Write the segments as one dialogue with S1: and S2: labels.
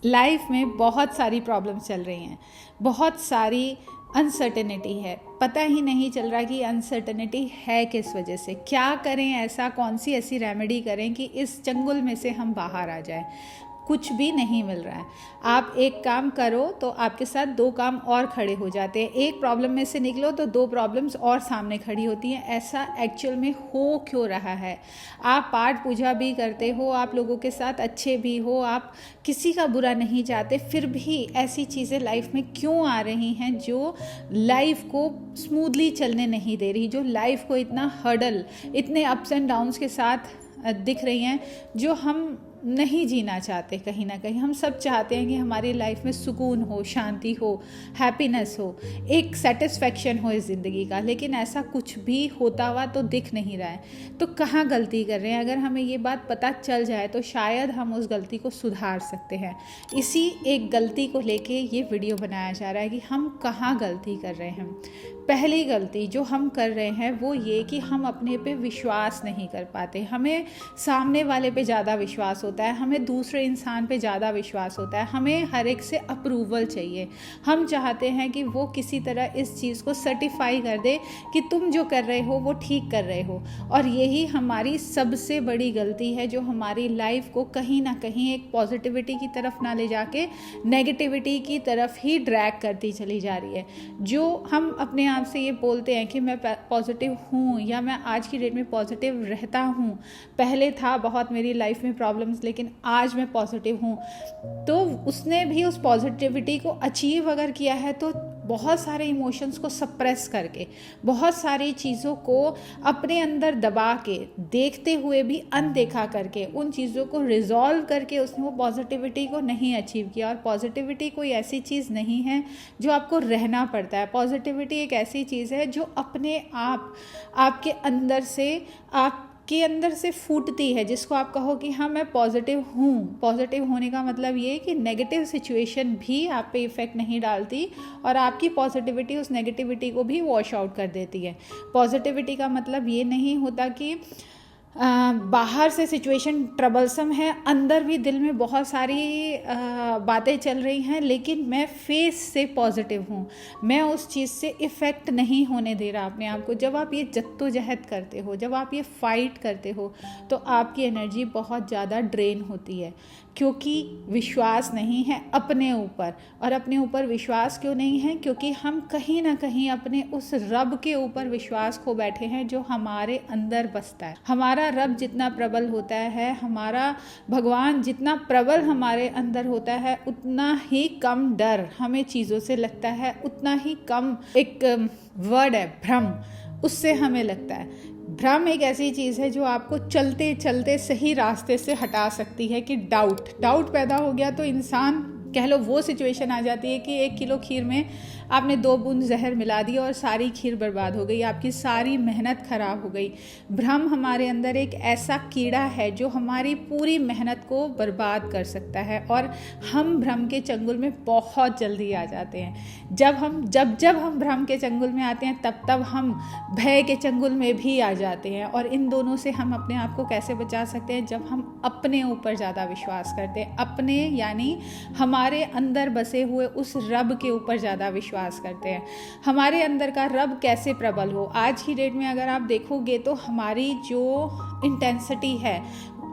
S1: Life में बहुत सारी प्रॉब्लम्स चल रही हैं, बहुत सारी अनसर्टेनिटी है। पता ही नहीं चल रहा कि अनसर्टेनिटी है किस वजह से, क्या करें, ऐसा कौन सी ऐसी रेमेडी करें कि इस चंगुल में से हम बाहर आ जाएं। कुछ भी नहीं मिल रहा है। आप एक काम करो तो आपके साथ दो काम और खड़े हो जाते हैं। एक प्रॉब्लम में से निकलो तो दो प्रॉब्लम्स और सामने खड़ी होती हैं। ऐसा एक्चुअल में हो क्यों रहा है? आप पाठ पूजा भी करते हो, आप लोगों के साथ अच्छे भी हो, आप किसी का बुरा नहीं चाहते, फिर भी ऐसी चीज़ें लाइफ में क्यों आ रही हैं जो लाइफ को स्मूथली चलने नहीं दे रही, जो लाइफ को इतना हर्डल, इतने अप्स एंड डाउन्स के साथ दिख रही हैं, जो हम नहीं जीना चाहते। कहीं ना कहीं हम सब चाहते हैं कि हमारी लाइफ में सुकून हो, शांति हो, हैप्पीनेस हो, एक सेटिस्फेक्शन हो इस ज़िंदगी का, लेकिन ऐसा कुछ भी होता हुआ तो दिख नहीं रहा है। तो कहाँ गलती कर रहे हैं? अगर हमें ये बात पता चल जाए तो शायद हम उस गलती को सुधार सकते हैं। इसी एक गलती को लेके ये वीडियो बनाया जा रहा है कि हम कहाँ गलती कर रहे हैं। पहली गलती जो हम कर रहे हैं वो ये कि हम अपने पे विश्वास नहीं कर पाते। हमें सामने वाले पे ज़्यादा विश्वास होता है, हमें दूसरे इंसान पे ज़्यादा विश्वास होता है, हमें हर एक से अप्रूवल चाहिए। हम चाहते हैं कि वो किसी तरह इस चीज़ को सर्टिफाई कर दे कि तुम जो कर रहे हो वो ठीक कर रहे हो। और यही हमारी सबसे बड़ी गलती है जो हमारी लाइफ को कहीं ना कहीं एक पॉजिटिविटी की तरफ ना ले जाके नेगेटिविटी की तरफ ही ड्रैग करती चली जा रही है। जो हम अपने आप से ये बोलते हैं कि मैं पॉजिटिव हूँ या मैं आज की डेट में पॉजिटिव रहता हूँ, पहले था बहुत मेरी लाइफ में प्रॉब्लम्स लेकिन आज मैं पॉजिटिव हूँ, तो उसने भी उस पॉजिटिविटी को अचीव अगर किया है तो बहुत सारे इमोशंस को सप्रेस करके, बहुत सारी चीज़ों को अपने अंदर दबा के, देखते हुए भी अनदेखा करके, उन चीज़ों को रिजॉल्व करके उसने वो पॉजिटिविटी को नहीं अचीव किया। और पॉजिटिविटी कोई ऐसी चीज़ नहीं है जो आपको रहना पड़ता है। पॉजिटिविटी एक ऐसी चीज़ है जो अपने आप आपके अंदर से फूटती है, जिसको आप कहो कि हाँ मैं पॉजिटिव हूँ। पॉजिटिव होने का मतलब ये है कि नेगेटिव सिचुएशन भी आप पे इफ़ेक्ट नहीं डालती और आपकी पॉजिटिविटी उस नेगेटिविटी को भी वॉश आउट कर देती है। पॉजिटिविटी का मतलब ये नहीं होता कि बाहर से सिचुएशन ट्रबलसम है, अंदर भी दिल में बहुत सारी बातें चल रही हैं, लेकिन मैं फेस से पॉजिटिव हूँ, मैं उस चीज़ से इफ़ेक्ट नहीं होने दे रहा अपने आप को। जब आप ये जद्दोजहद करते हो, जब आप ये फाइट करते हो, तो आपकी एनर्जी बहुत ज़्यादा ड्रेन होती है, क्योंकि विश्वास नहीं है अपने ऊपर। और अपने ऊपर विश्वास क्यों नहीं है? क्योंकि हम कहीं ना कहीं अपने उस रब के ऊपर विश्वास खो बैठे हैं जो हमारे अंदर बसता है। हमारा रब जितना प्रबल होता है, हमारा भगवान जितना प्रबल हमारे अंदर होता है, उतना ही कम डर हमें चीज़ों से लगता है, उतना ही कम एक वर्ड है भ्रम, उससे हमें लगता है। भ्रम एक ऐसी चीज़ है जो आपको चलते चलते सही रास्ते से हटा सकती है कि डाउट पैदा हो गया तो इंसान, कह लो वो सिचुएशन आ जाती है कि 1 किलो खीर में आपने 2 बूंद जहर मिला दी और सारी खीर बर्बाद हो गई, आपकी सारी मेहनत खराब हो गई। भ्रम हमारे अंदर एक ऐसा कीड़ा है जो हमारी पूरी मेहनत को बर्बाद कर सकता है और हम भ्रम के चंगुल में बहुत जल्दी आ जाते हैं। जब हम भ्रम के चंगुल में आते हैं तब हम भय के चंगुल में भी आ जाते हैं। और इन दोनों से हम अपने आप को कैसे बचा सकते हैं? जब हम अपने ऊपर ज़्यादा विश्वास करते हैं, अपने यानी हमारे अंदर बसे हुए उस रब के ऊपर ज़्यादा विश्वास करते हैं। हमारे अंदर का रब कैसे प्रबल हो, आज की डेट में अगर आप देखोगे तो हमारी जो इंटेंसिटी है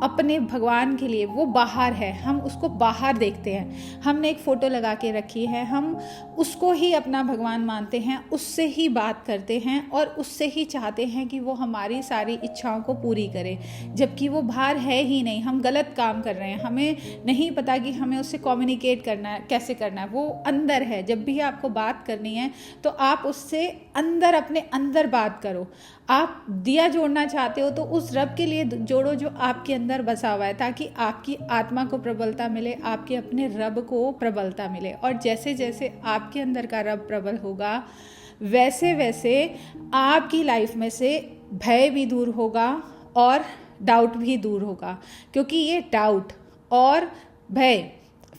S1: अपने भगवान के लिए वो बाहर है। हम उसको बाहर देखते हैं, हमने एक फ़ोटो लगा के रखी है, हम उसको ही अपना भगवान मानते हैं, उससे ही बात करते हैं और उससे ही चाहते हैं कि वो हमारी सारी इच्छाओं को पूरी करे, जबकि वो बाहर है ही नहीं। हम गलत काम कर रहे हैं, हमें नहीं पता कि हमें उससे कम्युनिकेट करना है, कैसे करना है। वो अंदर है। जब भी आपको बात करनी है तो आप उससे अंदर, अपने अंदर बात करो। आप दिया जोड़ना चाहते हो तो उस रब के लिए जोड़ो जो आपके अंदर बसा हुआ है, ताकि आपकी आत्मा को प्रबलता मिले, आपके अपने रब को प्रबलता मिले। और जैसे जैसे आपके अंदर का रब प्रबल होगा, वैसे वैसे आपकी लाइफ में से भय भी दूर होगा और डाउट भी दूर होगा। क्योंकि ये डाउट और भय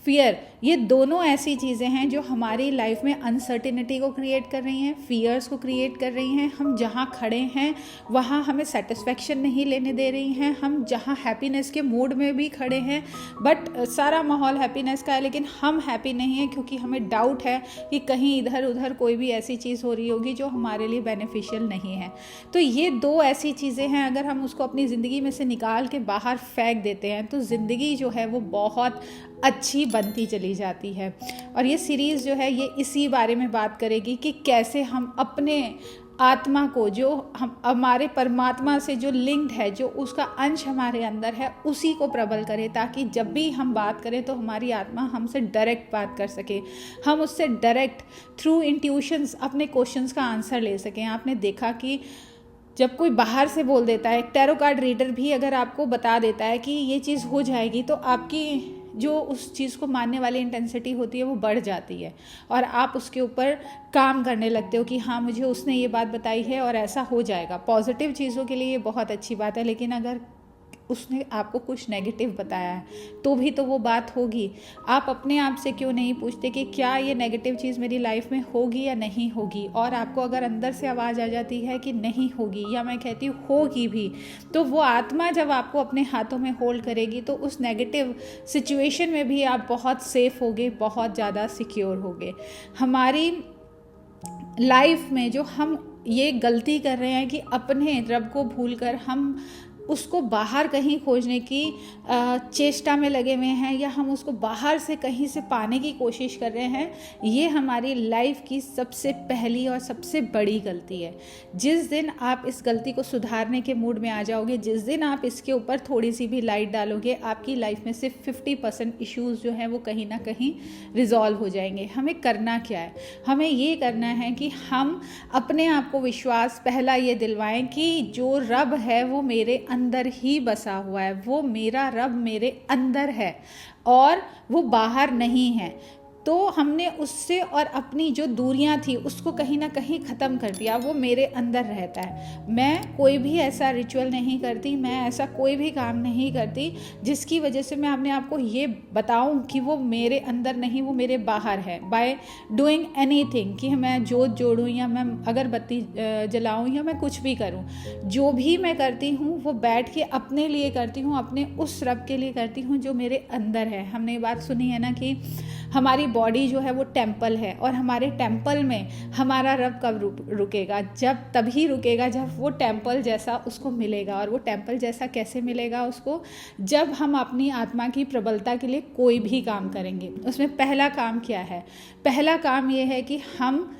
S1: फियर, ये दोनों ऐसी चीज़ें हैं जो हमारी लाइफ में अनसर्टिनिटी को क्रिएट कर रही हैं, फियर्स को क्रिएट कर रही हैं। हम जहाँ खड़े हैं वहाँ हमें सेटिस्फेक्शन नहीं लेने दे रही हैं। हम जहाँ हैप्पीनेस के मूड में भी खड़े हैं बट सारा माहौल हैप्पीनेस का है, लेकिन हम हैप्पी नहीं हैं क्योंकि हमें डाउट है कि कहीं इधर उधर कोई भी ऐसी चीज़ हो रही होगी जो हमारे लिए बेनिफिशियल नहीं है। तो ये दो ऐसी चीज़ें हैं, अगर हम उसको अपनी ज़िंदगी में से निकाल के बाहर फेंक देते हैं तो ज़िंदगी जो है वो बहुत अच्छी बनती चली जाती है। और ये सीरीज़ जो है ये इसी बारे में बात करेगी कि कैसे हम अपने आत्मा को, जो हम हमारे परमात्मा से जो लिंक्ड है, जो उसका अंश हमारे अंदर है, उसी को प्रबल करें, ताकि जब भी हम बात करें तो हमारी आत्मा हमसे डायरेक्ट बात कर सके, हम उससे डायरेक्ट थ्रू इंट्यूशंस अपने क्वेश्चंस का आंसर ले सकें। आपने देखा कि जब कोई बाहर से बोल देता है, एक टैरो कार्ड रीडर भी अगर आपको बता देता है कि ये चीज़ हो जाएगी, तो आपकी जो उस चीज़ को मानने वाली इंटेंसिटी होती है वो बढ़ जाती है और आप उसके ऊपर काम करने लगते हो कि हाँ मुझे उसने ये बात बताई है और ऐसा हो जाएगा। पॉजिटिव चीज़ों के लिए ये बहुत अच्छी बात है, लेकिन अगर उसने आपको कुछ नेगेटिव बताया है तो भी तो वो बात होगी। आप अपने आप से क्यों नहीं पूछते कि क्या ये नेगेटिव चीज़ मेरी लाइफ में होगी या नहीं होगी? और आपको अगर अंदर से आवाज़ आ जाती है कि नहीं होगी, या मैं कहती हूँ होगी भी, तो वो आत्मा जब आपको अपने हाथों में होल्ड करेगी तो उस नेगेटिव सिचुएशन में भी आप बहुत सेफ होगे, बहुत ज़्यादा सिक्योर होगे। हमारी लाइफ में जो हम ये गलती कर रहे हैं कि अपने रब को भूलकर हम उसको बाहर कहीं खोजने की चेष्टा में लगे हुए हैं, या हम उसको बाहर से कहीं से पाने की कोशिश कर रहे हैं, ये हमारी लाइफ की सबसे पहली और सबसे बड़ी गलती है। जिस दिन आप इस गलती को सुधारने के मूड में आ जाओगे, जिस दिन आप इसके ऊपर थोड़ी सी भी लाइट डालोगे, आपकी लाइफ में से 50% इश्यूज़ जो हैं वो कहीं ना कहीं रिजॉल्व हो जाएंगे। हमें करना क्या है? हमें ये करना है कि हम अपने आप को विश्वास पहला ये दिलवाएं कि जो रब है वो मेरे अंदर ही बसा हुआ है, वो मेरा रब मेरे अंदर है और वो बाहर नहीं है। तो हमने उससे और अपनी जो दूरियां थी उसको कहीं ना कहीं ख़त्म कर दिया, वो मेरे अंदर रहता है। मैं कोई भी ऐसा रिचुअल नहीं करती, मैं ऐसा कोई भी काम नहीं करती जिसकी वजह से मैं अपने आप को ये बताऊं कि वो मेरे अंदर नहीं, वो मेरे बाहर है। बाय डूइंग एनीथिंग, कि मैं जोत जोड़ूं या मैं अगरबत्ती जलाऊं या मैं कुछ भी करूं, जो भी मैं करती हूं वो बैठ के अपने लिए करती हूं, अपने उस रब के लिए करती हूं जो मेरे अंदर है। हमने ये बात सुनी है ना कि हमारी बॉडी जो है वो टेम्पल है, और हमारे टेम्पल में हमारा रब कब रुकेगा? जब तभी रुकेगा जब वो टेम्पल जैसा उसको मिलेगा। और वो टेम्पल जैसा कैसे मिलेगा उसको? जब हम अपनी आत्मा की प्रबलता के लिए कोई भी काम करेंगे। उसमें पहला काम क्या है? पहला काम ये है कि हम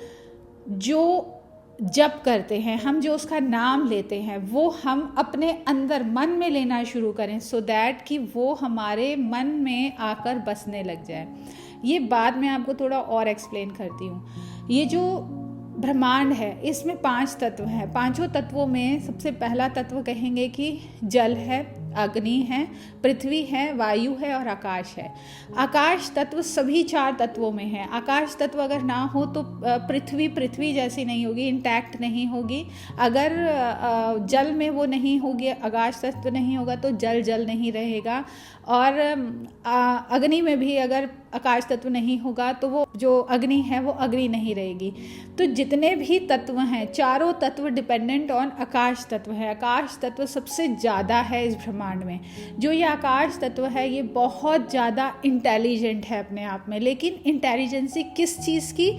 S1: जो जप करते हैं, हम जो उसका नाम लेते हैं, वो हम अपने अंदर मन में लेना शुरू करें, सो दैट कि वो हमारे मन में आकर बसने लग जाए। ये बाद में आपको थोड़ा और एक्सप्लेन करती हूँ। ये जो ब्रह्मांड है इसमें 5 तत्व हैं। 5 तत्वों में सबसे पहला तत्व कहेंगे कि जल है, अग्नि है, पृथ्वी है, वायु है और आकाश है। आकाश तत्व सभी 4 तत्वों में है। आकाश तत्व अगर ना हो तो पृथ्वी जैसी नहीं होगी, इंटैक्ट नहीं होगी। अगर जल में वो नहीं होगी, आकाश तत्व नहीं होगा तो जल नहीं रहेगा। और अग्नि में भी अगर आकाश तत्व नहीं होगा तो वो जो अग्नि है वो अग्नि नहीं रहेगी। तो जितने भी तत्व हैं, चारों तत्व डिपेंडेंट ऑन आकाश तत्व है। आकाश तत्व सबसे ज़्यादा है इस ब्रह्मांड में। जो ये आकाश तत्व है ये बहुत ज़्यादा इंटेलिजेंट है अपने आप में। लेकिन इंटेलिजेंसी किस चीज़ की?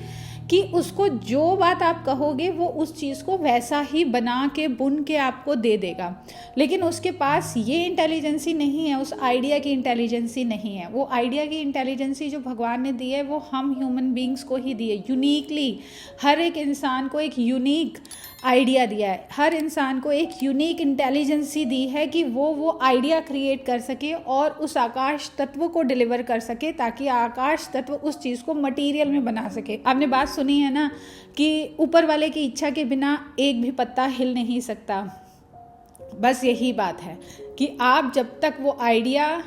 S1: कि उसको जो बात आप कहोगे वो उस चीज़ को वैसा ही बना के बुन के आपको दे देगा। लेकिन उसके पास ये इंटेलिजेंसी नहीं है, उस आइडिया की इंटेलिजेंसी नहीं है। वो आइडिया की इंटेलिजेंसी जो भगवान ने दी है वो हम ह्यूमन बींग्स को ही दी है, यूनिकली। हर एक इंसान को एक यूनिक आइडिया दिया है, हर इंसान को एक यूनिक इंटेलिजेंसी दी है कि वो आइडिया क्रिएट कर सके और उस आकाश तत्व को डिलीवर कर सके, ताकि आकाश तत्व उस चीज़ को मटेरियल में बना सके। आपने बात सुनी है ना कि ऊपर वाले की इच्छा के बिना एक भी पत्ता हिल नहीं सकता। बस यही बात है कि आप जब तक वो आइडिया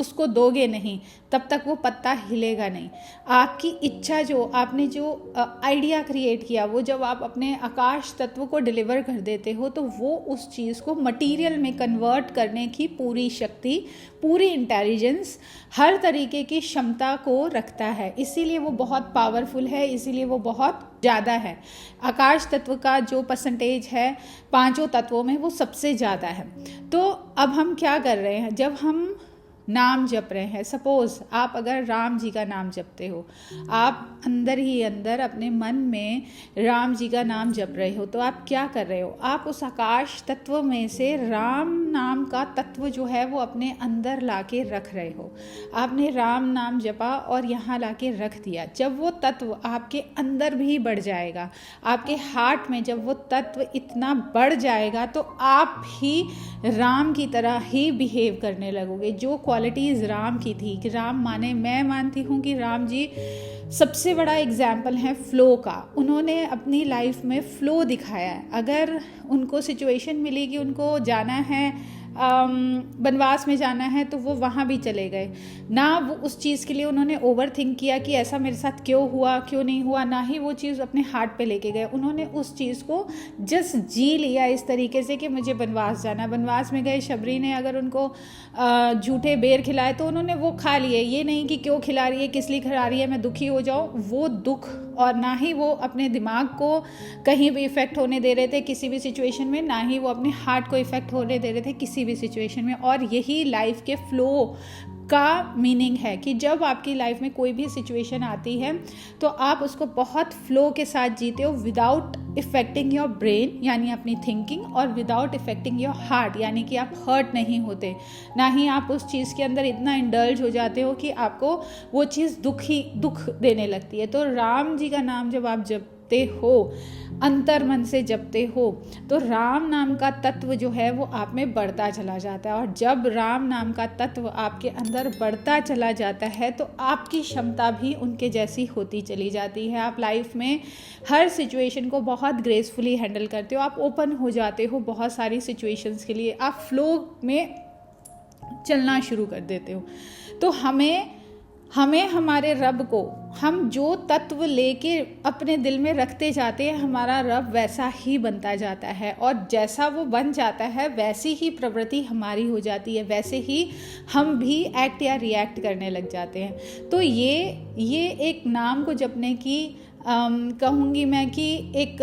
S1: उसको दोगे नहीं तब तक वो पत्ता हिलेगा नहीं। आपकी इच्छा, जो आपने जो आइडिया क्रिएट किया, वो जब आप अपने आकाश तत्व को डिलीवर कर देते हो तो वो उस चीज़ को मटेरियल में कन्वर्ट करने की पूरी शक्ति, पूरी इंटेलिजेंस, हर तरीके की क्षमता को रखता है। इसीलिए वो बहुत पावरफुल है, इसीलिए वो बहुत ज़्यादा है। आकाश तत्व का जो परसेंटेज है 5 तत्वों में वो सबसे ज़्यादा है। तो अब हम क्या कर रहे हैं, जब हम नाम जप रहे हैं, सपोज आप अगर राम जी का नाम जपते हो, आप अंदर ही अंदर अपने मन में राम जी का नाम जप रहे हो, तो आप क्या कर रहे हो, आप उस आकाश तत्व में से राम नाम का तत्व जो है वो अपने अंदर लाके रख रहे हो। आपने राम नाम जपा और यहाँ लाके रख दिया। जब वो तत्व आपके अंदर भी बढ़ जाएगा, आपके हार्ट में जब वो तत्व इतना बढ़ जाएगा तो आप ही राम की तरह ही बिहेव करने लगोगे। जो क्वालिटीज़ राम की थी, कि राम माने, मैं मानती हूँ कि राम जी सबसे बड़ा एग्जाम्पल है फ्लो का। उन्होंने अपनी लाइफ में फ्लो दिखाया है। अगर उनको सिचुएशन मिली कि उनको जाना है वनवास में जाना है तो वो वहाँ भी चले गए। ना वो उस चीज़ के लिए उन्होंने ओवर थिंक किया कि ऐसा मेरे साथ क्यों हुआ, क्यों नहीं हुआ, ना ही वो चीज़ अपने हार्ट पे लेके गए। उन्होंने उस चीज़ को जस्ट जी लिया इस तरीके से कि मुझे वनवास जाना। वनवास में गए, शबरी ने अगर उनको झूठे बेर खिलाए तो उन्होंने वो खा लिए। ये नहीं कि क्यों खिला रही है, किस लिए खिला रही है, मैं दुखी हो जाऊँ, वो दुख, और ना ही वो अपने दिमाग को कहीं भी इफ़ेक्ट होने दे रहे थे किसी भी सिचुएशन में, ना ही वो अपने हार्ट को इफ़ेक्ट होने दे रहे थे किसी भी सिचुएशन में। और यही लाइफ के फ्लो का मीनिंग है कि जब आपकी लाइफ में कोई भी सिचुएशन आती है तो आप उसको बहुत फ्लो के साथ जीते हो, विदाउट इफेक्टिंग योर ब्रेन यानी अपनी थिंकिंग, और विदाउट इफेक्टिंग योर हार्ट यानी कि आप हर्ट नहीं होते, ना ही आप उस चीज़ के अंदर इतना इंडल्ज हो जाते हो कि आपको वो चीज़ दुख देने लगती है। तो राम जी का नाम जब आप जपते हो, अंतर मन से जपते हो, तो राम नाम का तत्व जो है वो आप में बढ़ता चला जाता है। और जब राम नाम का तत्व आपके अंदर बढ़ता चला जाता है तो आपकी क्षमता भी उनके जैसी होती चली जाती है। आप लाइफ में हर सिचुएशन को बहुत ग्रेसफुली हैंडल करते हो, आप ओपन हो जाते हो बहुत सारी सिचुएशंस के लिए, आप फ्लो में चलना शुरू कर देते हो। तो हमें हमारे रब को, हम जो तत्व लेके अपने दिल में रखते जाते हैं, हमारा रब वैसा ही बनता जाता है। और जैसा वो बन जाता है वैसी ही प्रवृत्ति हमारी हो जाती है, वैसे ही हम भी एक्ट या रिएक्ट करने लग जाते हैं। तो ये एक नाम को जपने की कहूँगी मैं कि एक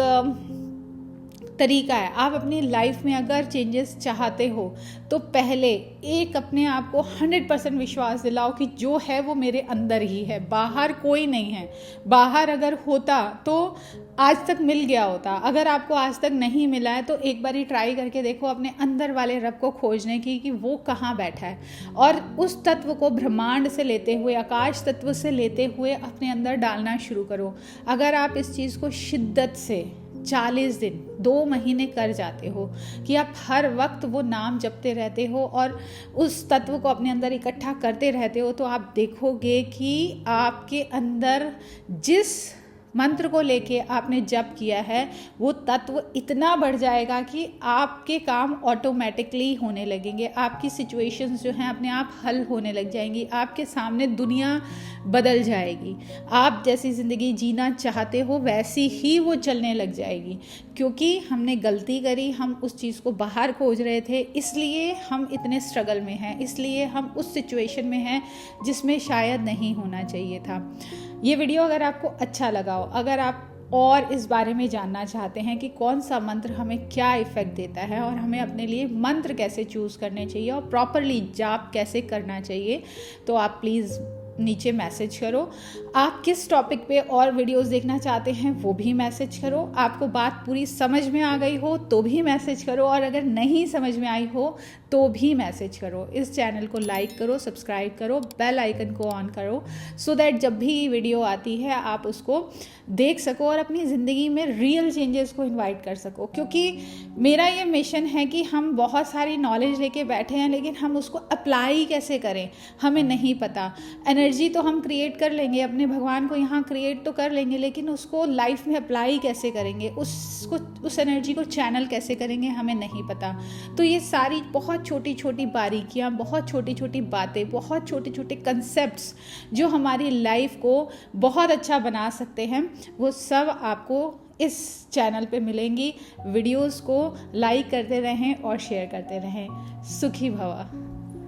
S1: तरीका है। आप अपनी लाइफ में अगर चेंजेस चाहते हो तो पहले एक अपने आप को 100% विश्वास दिलाओ कि जो है वो मेरे अंदर ही है, बाहर कोई नहीं है। बाहर अगर होता तो आज तक मिल गया होता। अगर आपको आज तक नहीं मिला है तो एक बार ही ट्राई करके देखो अपने अंदर वाले रब को खोजने की कि वो कहाँ बैठा है, और उस तत्व को ब्रह्मांड से लेते हुए, आकाश तत्व से लेते हुए अपने अंदर डालना शुरू करो। अगर आप इस चीज़ को शिद्दत से 40 दिन 2 महीने कर जाते हो कि आप हर वक्त वो नाम जपते रहते हो और उस तत्व को अपने अंदर इकट्ठा करते रहते हो, तो आप देखोगे कि आपके अंदर जिस मंत्र को लेके आपने जप किया है वो तत्व इतना बढ़ जाएगा कि आपके काम ऑटोमेटिकली होने लगेंगे। आपकी सिचुएशंस जो हैं अपने आप हल होने लग जाएंगी, आपके सामने दुनिया बदल जाएगी। आप जैसी ज़िंदगी जीना चाहते हो वैसी ही वो चलने लग जाएगी। क्योंकि हमने गलती करी, हम उस चीज़ को बाहर खोज रहे थे, इसलिए हम इतने स्ट्रगल में हैं, इसलिए हम उस सिचुएशन में हैं जिसमें शायद नहीं होना चाहिए था। ये वीडियो अगर आपको अच्छा लगा हो, अगर आप और इस बारे में जानना चाहते हैं कि कौन सा मंत्र हमें क्या इफ़ेक्ट देता है और हमें अपने लिए मंत्र कैसे चूज़ करने चाहिए और प्रॉपरली जाप कैसे करना चाहिए, तो आप प्लीज़ नीचे मैसेज करो। आप किस टॉपिक पे और वीडियोस देखना चाहते हैं वो भी मैसेज करो। आपको बात पूरी समझ में आ गई हो तो भी मैसेज करो, और अगर नहीं समझ में आई हो तो भी मैसेज करो। इस चैनल को लाइक करो, सब्सक्राइब करो, बेल आइकन को ऑन करो, सो दैट जब भी वीडियो आती है आप उसको देख सको और अपनी ज़िंदगी में रियल चेंजेस को इन्वाइट कर सको। क्योंकि मेरा ये मिशन है कि हम बहुत सारी नॉलेज लेके बैठे हैं लेकिन हम उसको अप्लाई कैसे करें हमें नहीं पता। एनर्जी तो हम क्रिएट कर लेंगे, अपने भगवान को यहाँ क्रिएट तो कर लेंगे, लेकिन उसको लाइफ में अप्लाई कैसे करेंगे, उस एनर्जी को चैनल कैसे करेंगे हमें नहीं पता। तो ये सारी बहुत बहुत छोटी छोटी बारीकियाँ, बहुत छोटी छोटी बातें, बहुत छोटे छोटे कंसेप्ट्स जो हमारी लाइफ को बहुत अच्छा बना सकते हैं, वो सब आपको इस चैनल पे मिलेंगी। वीडियोस को लाइक करते रहें और शेयर करते रहें। सुखी भवा।